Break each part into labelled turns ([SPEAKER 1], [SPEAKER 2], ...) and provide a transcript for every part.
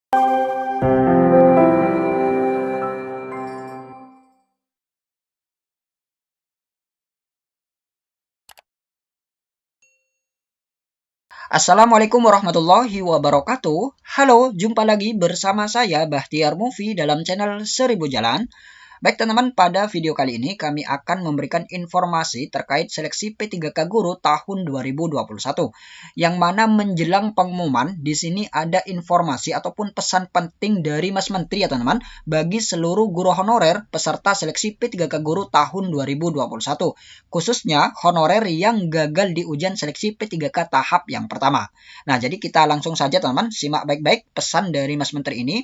[SPEAKER 1] Assalamualaikum warahmatullahi wabarakatuh. Halo, jumpa lagi bersama saya Bahtiar Movie dalam channel 1000 Jalan. Baik teman-teman, pada video kali ini kami akan memberikan informasi terkait seleksi P3K Guru tahun 2021. Yang mana menjelang pengumuman, di sini ada informasi ataupun pesan penting dari Mas Menteri ya teman-teman, bagi seluruh guru honorer peserta seleksi P3K Guru tahun 2021. Khususnya honorer yang gagal di ujian seleksi P3K tahap yang pertama. Nah, jadi kita langsung saja teman-teman, simak baik-baik pesan dari Mas Menteri ini.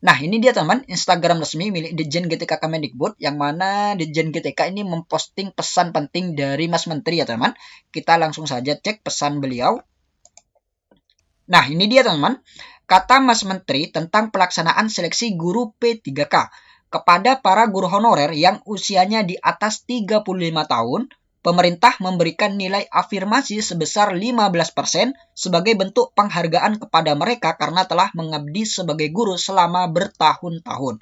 [SPEAKER 1] Nah, ini dia teman, Instagram resmi milik Ditjen GTK Kemendikbud, yang mana Ditjen GTK ini memposting pesan penting dari Mas Menteri ya teman. Kita langsung saja cek pesan beliau. Nah, ini dia teman, kata Mas Menteri tentang pelaksanaan seleksi guru P3K. Kepada para guru honorer yang usianya di atas 35 tahun, pemerintah memberikan nilai afirmasi sebesar 15% sebagai bentuk penghargaan kepada mereka karena telah mengabdi sebagai guru selama bertahun-tahun.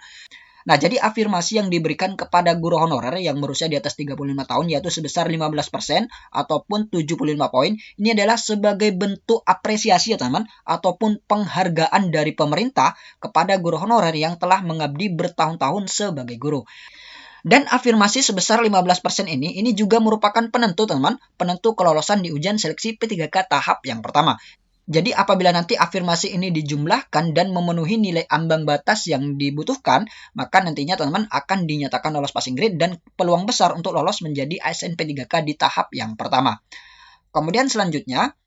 [SPEAKER 1] Nah, jadi afirmasi yang diberikan kepada guru honorer yang berusia di atas 35 tahun yaitu sebesar 15% ataupun 75 poin. Ini adalah sebagai bentuk apresiasi ya teman, ataupun penghargaan dari pemerintah kepada guru honorer yang telah mengabdi bertahun-tahun sebagai guru. Dan afirmasi sebesar 15% ini juga merupakan penentu teman, penentu kelolosan di ujian seleksi P3K tahap yang pertama. Jadi apabila nanti afirmasi ini dijumlahkan dan memenuhi nilai ambang batas yang dibutuhkan, maka nantinya teman-teman akan dinyatakan lolos passing grade dan peluang besar untuk lolos menjadi ASN P3K di tahap yang pertama. Kemudian selanjutnya,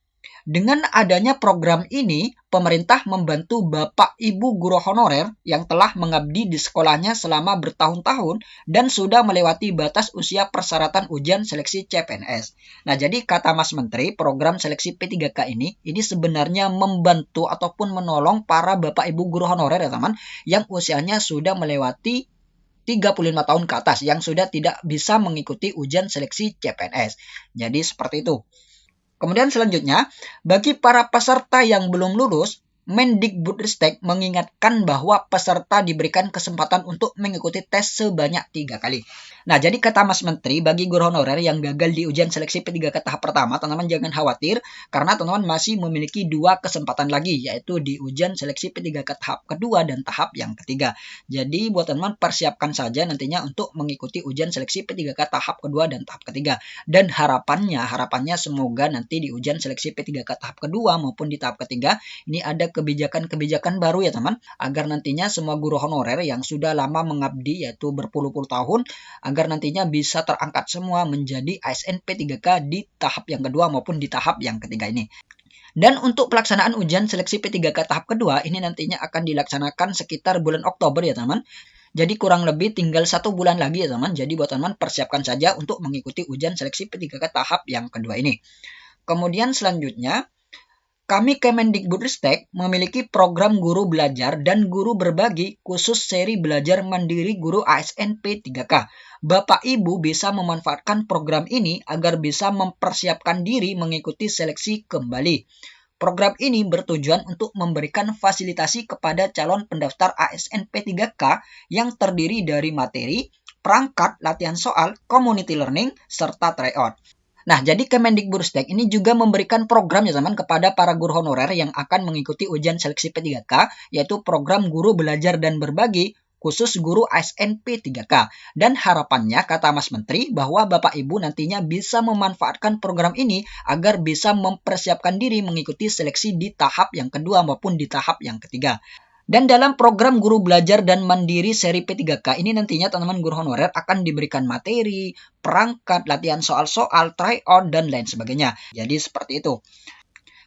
[SPEAKER 1] dengan adanya program ini, pemerintah membantu Bapak Ibu guru honorer yang telah mengabdi di sekolahnya selama bertahun-tahun dan sudah melewati batas usia persyaratan ujian seleksi CPNS. Nah, jadi kata Mas Menteri, program seleksi P3K ini sebenarnya membantu ataupun menolong para Bapak Ibu guru honorer ya teman, yang usianya sudah melewati 35 tahun ke atas, yang sudah tidak bisa mengikuti ujian seleksi CPNS. Jadi seperti itu. Kemudian selanjutnya, bagi para peserta yang belum lulus, Mendikbudristek mengingatkan bahwa peserta diberikan kesempatan untuk mengikuti tes sebanyak 3 kali. Nah, jadi kata Mas Menteri, bagi guru honorer yang gagal di ujian seleksi P3K tahap pertama, teman-teman jangan khawatir, karena teman-teman masih memiliki 2 kesempatan lagi, yaitu di ujian seleksi P3K tahap kedua dan tahap yang ketiga. Jadi, buat teman-teman persiapkan saja nantinya untuk mengikuti ujian seleksi P3K tahap kedua dan tahap ketiga. Dan harapannya semoga nanti di ujian seleksi P3K tahap kedua maupun di tahap ketiga, ini ada kebijakan-kebijakan baru ya teman, agar nantinya semua guru honorer yang sudah lama mengabdi yaitu berpuluh-puluh tahun, agar nantinya bisa terangkat semua menjadi ASN P3K di tahap yang kedua maupun di tahap yang ketiga ini. Dan untuk pelaksanaan ujian seleksi P3K tahap kedua ini nantinya akan dilaksanakan sekitar bulan Oktober ya teman. Jadi kurang lebih tinggal 1 bulan lagi ya teman. Jadi buat teman persiapkan saja untuk mengikuti ujian seleksi P3K tahap yang kedua ini. Kemudian selanjutnya, kami Kemendikbudristek memiliki program guru belajar dan guru berbagi khusus seri belajar mandiri guru ASN P3K. Bapak Ibu bisa memanfaatkan program ini agar bisa mempersiapkan diri mengikuti seleksi kembali. Program ini bertujuan untuk memberikan fasilitasi kepada calon pendaftar ASN P3K yang terdiri dari materi, perangkat, latihan soal, community learning, serta tryout. Nah, jadi Kemendikbudristek ini juga memberikan program ya teman kepada para guru honorer yang akan mengikuti ujian seleksi P3K, yaitu program guru belajar dan berbagi khusus guru ASN P3K. Dan harapannya, kata Mas Menteri, bahwa Bapak Ibu nantinya bisa memanfaatkan program ini agar bisa mempersiapkan diri mengikuti seleksi di tahap yang kedua maupun di tahap yang ketiga. Dan dalam program guru belajar dan mandiri seri P3K ini nantinya teman-teman guru honorer akan diberikan materi, perangkat, latihan soal-soal, tryout, dan lain sebagainya. Jadi seperti itu.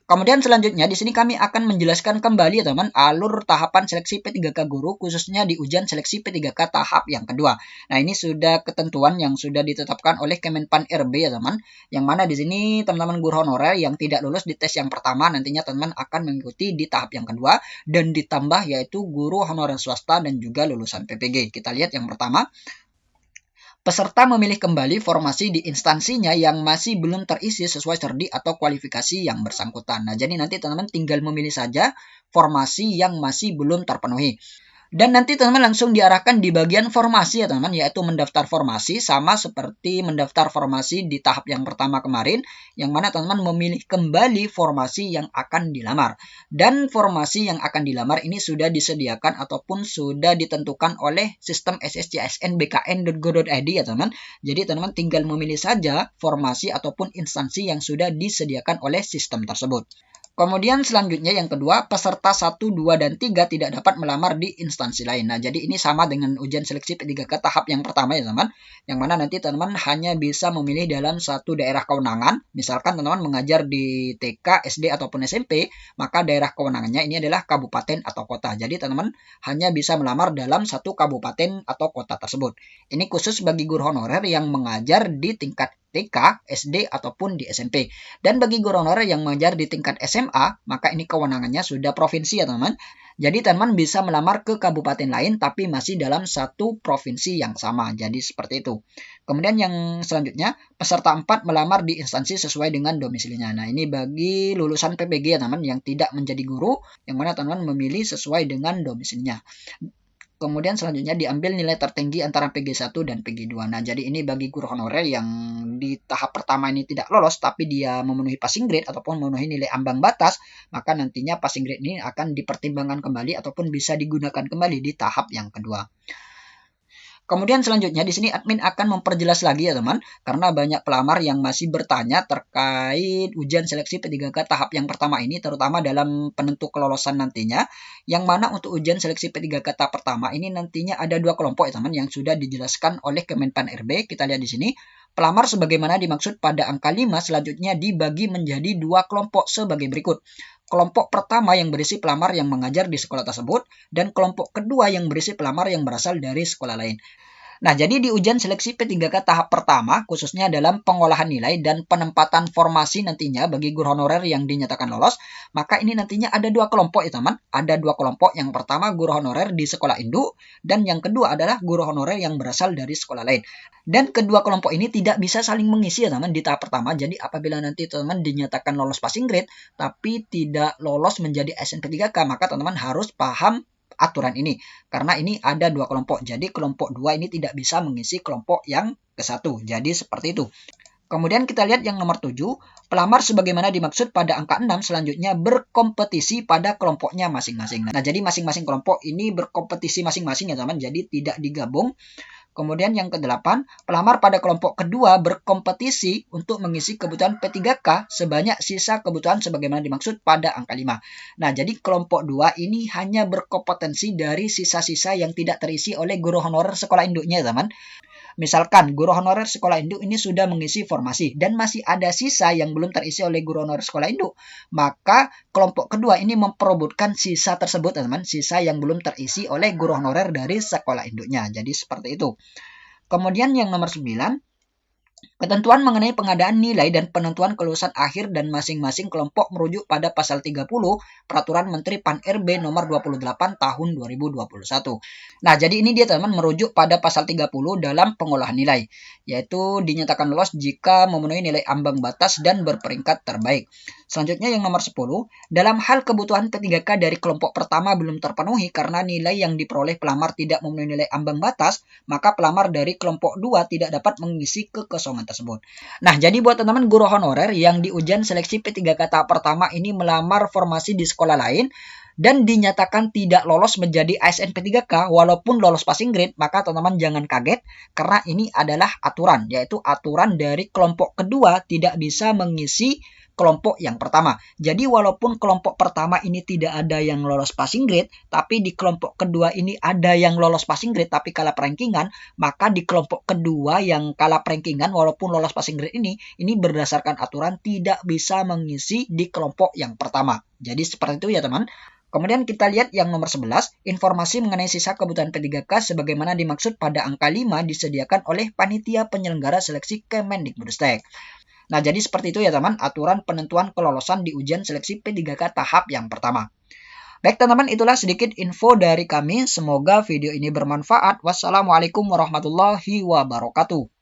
[SPEAKER 1] Kemudian selanjutnya di sini kami akan menjelaskan kembali ya teman alur tahapan seleksi P3K guru khususnya di ujian seleksi P3K tahap yang kedua. Nah, ini sudah ketentuan yang sudah ditetapkan oleh Kemenpan RB ya teman. Yang mana di sini teman-teman guru honorer yang tidak lulus di tes yang pertama nantinya teman-teman akan mengikuti di tahap yang kedua dan ditambah yaitu guru honorer swasta dan juga lulusan PPG. Kita lihat yang pertama. Peserta memilih kembali formasi di instansinya yang masih belum terisi sesuai studi atau kualifikasi yang bersangkutan. Nah, jadi nanti teman-teman tinggal memilih saja formasi yang masih belum terpenuhi. Dan nanti teman-teman langsung diarahkan di bagian formasi ya teman-teman, yaitu mendaftar formasi sama seperti mendaftar formasi di tahap yang pertama kemarin, yang mana teman-teman memilih kembali formasi yang akan dilamar. Dan formasi yang akan dilamar ini sudah disediakan ataupun sudah ditentukan oleh sistem sscsn.bkn.go.id ya teman-teman. Jadi teman-teman tinggal memilih saja formasi ataupun instansi yang sudah disediakan oleh sistem tersebut. Kemudian selanjutnya yang kedua, peserta 1, 2, dan 3 tidak dapat melamar di instansi lain. Nah, jadi ini sama dengan ujian seleksi P3K tahap yang pertama ya teman. Yang mana nanti teman-teman hanya bisa memilih dalam satu daerah kewenangan. Misalkan teman-teman mengajar di TK, SD, ataupun SMP, maka daerah kewenangannya ini adalah kabupaten atau kota. Jadi teman-teman hanya bisa melamar dalam satu kabupaten atau kota tersebut. Ini khusus bagi guru honorer yang mengajar di tingkat TK, SD, ataupun di SMP. Dan bagi guru honorer yang mengajar di tingkat SMA, maka ini kewenangannya sudah provinsi ya teman-teman. Jadi teman-teman bisa melamar ke kabupaten lain tapi masih dalam satu provinsi yang sama. Jadi seperti itu. Kemudian yang selanjutnya, peserta 4 melamar di instansi sesuai dengan domisilinya. Nah, ini bagi lulusan PPG ya teman-teman yang tidak menjadi guru, yang mana teman-teman memilih sesuai dengan domisilinya. Kemudian selanjutnya diambil nilai tertinggi antara PG1 dan PG2. Nah, jadi ini bagi guru honorer yang di tahap pertama ini tidak lolos, tapi dia memenuhi passing grade ataupun memenuhi nilai ambang batas, maka nantinya passing grade ini akan dipertimbangkan kembali ataupun bisa digunakan kembali di tahap yang kedua. Kemudian selanjutnya di sini admin akan memperjelas lagi ya teman, karena banyak pelamar yang masih bertanya terkait ujian seleksi P3K tahap yang pertama ini, terutama dalam penentu kelolosan nantinya, yang mana untuk ujian seleksi P3K tahap pertama ini nantinya ada dua kelompok ya teman, yang sudah dijelaskan oleh Kemenpan RB. Kita lihat di sini, pelamar sebagaimana dimaksud pada angka 5 selanjutnya dibagi menjadi dua kelompok sebagai berikut. Kelompok pertama yang berisi pelamar yang mengajar di sekolah tersebut, dan kelompok kedua yang berisi pelamar yang berasal dari sekolah lain. Nah, jadi di ujian seleksi P3K tahap pertama, khususnya dalam pengolahan nilai dan penempatan formasi nantinya bagi guru honorer yang dinyatakan lolos, maka ini nantinya ada dua kelompok ya teman. Ada dua kelompok, yang pertama guru honorer di sekolah induk, dan yang kedua adalah guru honorer yang berasal dari sekolah lain. Dan kedua kelompok ini tidak bisa saling mengisi ya teman di tahap pertama. Jadi apabila nanti teman dinyatakan lolos passing grade, tapi tidak lolos menjadi SNP3K, maka teman-teman harus paham aturan ini, karena ini ada dua kelompok. Jadi kelompok 2 ini tidak bisa mengisi kelompok yang ke-1. Jadi seperti itu. Kemudian kita lihat yang nomor 7, pelamar sebagaimana dimaksud pada angka 6 selanjutnya berkompetisi pada kelompoknya masing-masing. Nah, jadi masing-masing kelompok ini berkompetisi masing-masing ya teman, jadi tidak digabung. Kemudian yang ke-8, pelamar pada kelompok kedua berkompetisi untuk mengisi kebutuhan P3K sebanyak sisa kebutuhan sebagaimana dimaksud pada angka 5. Nah, jadi kelompok 2 ini hanya berkompetensi dari sisa-sisa yang tidak terisi oleh guru honorer sekolah induknya, teman. Misalkan guru honorer sekolah induk ini sudah mengisi formasi dan masih ada sisa yang belum terisi oleh guru honorer sekolah induk, maka kelompok kedua ini memperebutkan sisa tersebut teman-teman, sisa yang belum terisi oleh guru honorer dari sekolah induknya. Jadi seperti itu. Kemudian yang nomor 9, ketentuan mengenai pengadaan nilai dan penentuan kelulusan akhir dan masing-masing kelompok merujuk pada pasal 30 Peraturan Menteri Pan-RB nomor 28 tahun 2021. Nah, jadi ini dia teman-teman merujuk pada pasal 30 dalam pengolahan nilai, yaitu dinyatakan lolos jika memenuhi nilai ambang batas dan berperingkat terbaik. Selanjutnya yang nomor 10, dalam hal kebutuhan P3K dari kelompok pertama belum terpenuhi karena nilai yang diperoleh pelamar tidak memenuhi nilai ambang batas, maka pelamar dari kelompok 2 tidak dapat mengisi kekosongan tersebut. Nah, jadi buat teman-teman guru honorer yang di ujian seleksi P3K tahap pertama ini melamar formasi di sekolah lain dan dinyatakan tidak lolos menjadi ASN P3K walaupun lolos passing grade, maka teman-teman jangan kaget karena ini adalah aturan, yaitu aturan dari kelompok kedua tidak bisa mengisi kelompok yang pertama. Jadi walaupun kelompok pertama ini tidak ada yang lolos passing grade, tapi di kelompok kedua ini ada yang lolos passing grade tapi kalah rankingan, maka di kelompok kedua yang kalah rankingan walaupun lolos passing grade ini berdasarkan aturan tidak bisa mengisi di kelompok yang pertama. Jadi seperti itu ya teman. Kemudian kita lihat yang nomor 11, informasi mengenai sisa kebutuhan P3K sebagaimana dimaksud pada angka 5 disediakan oleh panitia penyelenggara seleksi Kemendikbudristek. Nah, jadi seperti itu ya teman, aturan penentuan kelolosan di ujian seleksi P3K tahap yang pertama. Baik teman-teman, itulah sedikit info dari kami. Semoga video ini bermanfaat. Wassalamualaikum warahmatullahi wabarakatuh.